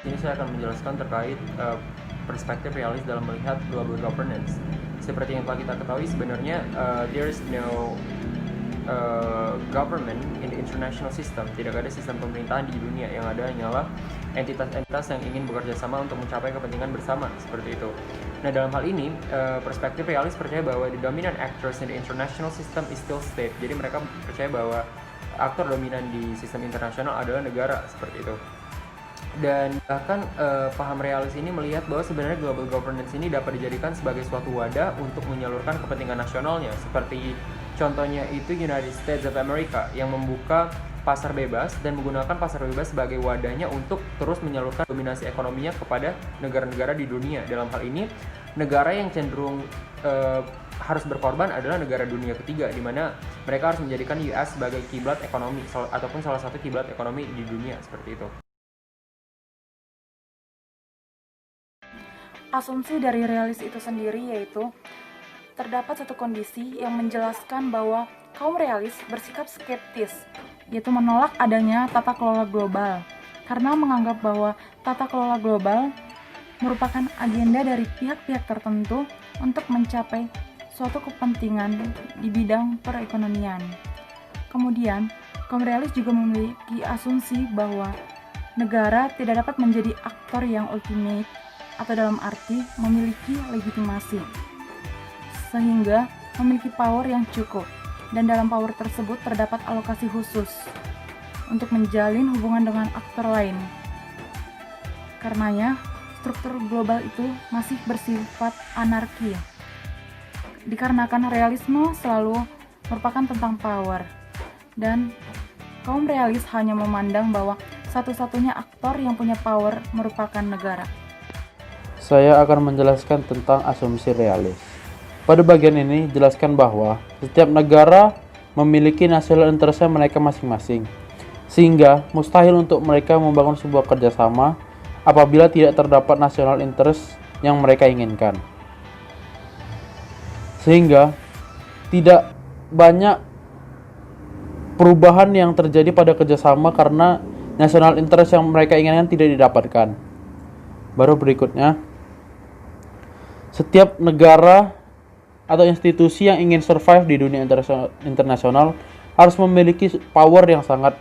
Ini saya akan menjelaskan terkait perspektif realis dalam melihat global governance. Seperti yang telah kita ketahui, sebenarnya there is no government in the international system. Tidak ada sistem pemerintahan di dunia, yang ada hanyalah entitas-entitas yang ingin bekerja sama untuk mencapai kepentingan bersama, seperti itu. Nah, dalam hal ini, perspektif realis percaya bahwa the dominant actors in the international system is still state. Jadi mereka percaya bahwa aktor dominan di sistem internasional adalah negara, seperti itu. Dan bahkan paham realis ini melihat bahwa sebenarnya global governance ini dapat dijadikan sebagai suatu wadah untuk menyalurkan kepentingan nasionalnya, seperti contohnya itu United States of America yang membuka pasar bebas dan menggunakan pasar bebas sebagai wadahnya untuk terus menyalurkan dominasi ekonominya kepada negara-negara di dunia. Dalam hal ini, negara yang cenderung harus berkorban adalah negara dunia ketiga, di mana mereka harus menjadikan US sebagai kiblat ekonomi ataupun salah satu kiblat ekonomi di dunia, seperti itu. Asumsi dari realis itu sendiri yaitu terdapat satu kondisi yang menjelaskan bahwa kaum realis bersikap skeptis, yaitu menolak adanya tata kelola global, karena menganggap bahwa tata kelola global merupakan agenda dari pihak-pihak tertentu untuk mencapai suatu kepentingan di bidang perekonomian. Kemudian, kaum realis juga memiliki asumsi bahwa negara tidak dapat menjadi aktor yang ultimate atau dalam arti memiliki legitimasi, sehingga memiliki power yang cukup, dan dalam power tersebut terdapat alokasi khusus untuk menjalin hubungan dengan aktor lain. Karenanya, struktur global itu masih bersifat anarki, dikarenakan realisme selalu merupakan tentang power, dan kaum realis hanya memandang bahwa satu-satunya aktor yang punya power merupakan negara. Saya akan menjelaskan tentang asumsi realis. Pada bagian ini, jelaskan bahwa setiap negara memiliki national interest mereka masing-masing, sehingga mustahil untuk mereka membangun sebuah kerjasama apabila tidak terdapat national interest yang mereka inginkan. Sehingga tidak banyak perubahan yang terjadi pada kerjasama karena national interest yang mereka inginkan tidak didapatkan. Baru berikutnya, setiap negara atau institusi yang ingin survive di dunia internasional harus memiliki power yang sangat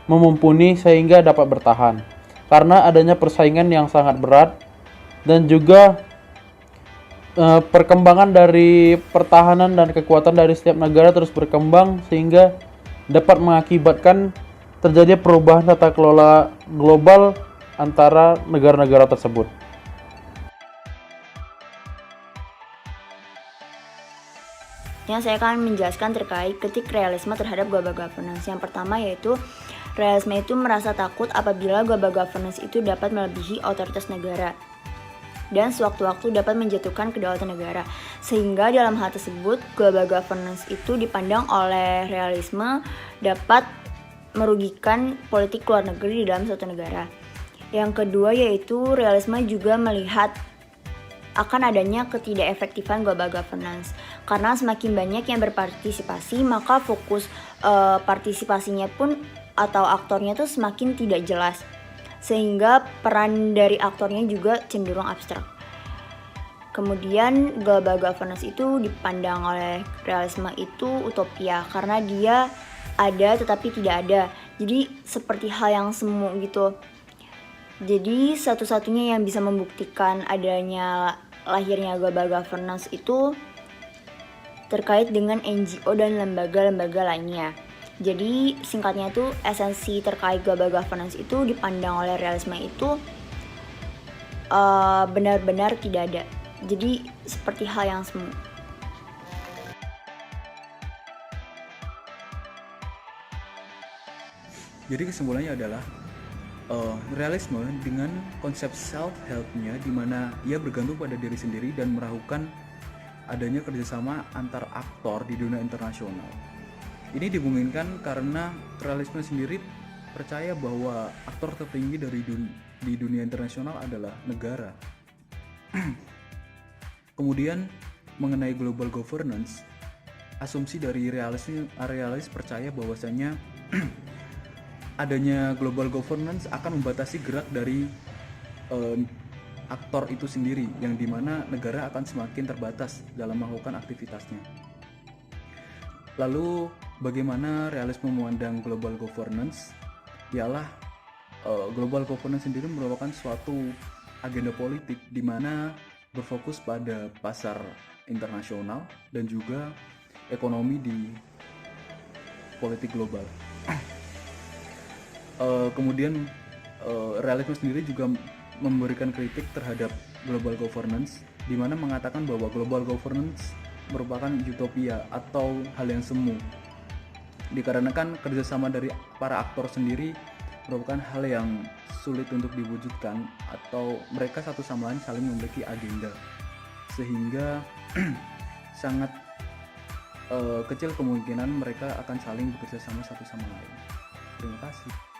memumpuni sehingga dapat bertahan. Karena adanya persaingan yang sangat berat dan juga perkembangan dari pertahanan dan kekuatan dari setiap negara terus berkembang sehingga dapat mengakibatkan terjadi perubahan tata kelola global antara negara-negara tersebut. Saya akan menjelaskan terkait kritik realisme terhadap global governance. Yang pertama yaitu realisme itu merasa takut apabila global governance itu dapat melebihi otoritas negara dan sewaktu-waktu dapat menjatuhkan kedaulatan negara. Sehingga dalam hal tersebut, global governance itu dipandang oleh realisme dapat merugikan politik luar negeri di dalam suatu negara. Yang kedua yaitu realisme juga melihat akan adanya ketidakefektifan global governance. Karena semakin banyak yang berpartisipasi, maka fokus partisipasinya pun atau aktornya tuh semakin tidak jelas. Sehingga peran dari aktornya juga cenderung abstrak. Kemudian global governance itu dipandang oleh realisme itu utopia karena dia ada tetapi tidak ada. Jadi seperti hal yang semu gitu. Jadi satu-satunya yang bisa membuktikan adanya lahirnya global governance itu terkait dengan NGO dan lembaga-lembaga lainnya. Jadi singkatnya itu esensi terkait global governance itu dipandang oleh realisme itu benar-benar tidak ada. Jadi seperti hal yang semu. Jadi kesimpulannya adalah realisme dengan konsep self-help-nya di mana ia bergantung pada diri sendiri dan meragukan adanya kerjasama antar aktor di dunia internasional. Ini dimungkinkan karena realisme sendiri percaya bahwa aktor tertinggi di dunia internasional adalah negara. Kemudian mengenai global governance, asumsi dari realis percaya bahwasanya adanya global governance akan membatasi gerak dari eh, aktor itu sendiri, yang dimana negara akan semakin terbatas dalam melakukan aktivitasnya. Lalu bagaimana realisme memandang global governance? Ialah global governance sendiri merupakan suatu agenda politik di mana berfokus pada pasar internasional dan juga ekonomi di politik global. Kemudian realisme sendiri juga memberikan kritik terhadap global governance, di mana mengatakan bahwa global governance merupakan utopia atau hal yang semu, dikarenakan kerjasama dari para aktor sendiri merupakan hal yang sulit untuk diwujudkan, atau mereka satu sama lain saling memiliki agenda, sehingga sangat kecil kemungkinan mereka akan saling bekerja sama satu sama lain. Terima kasih.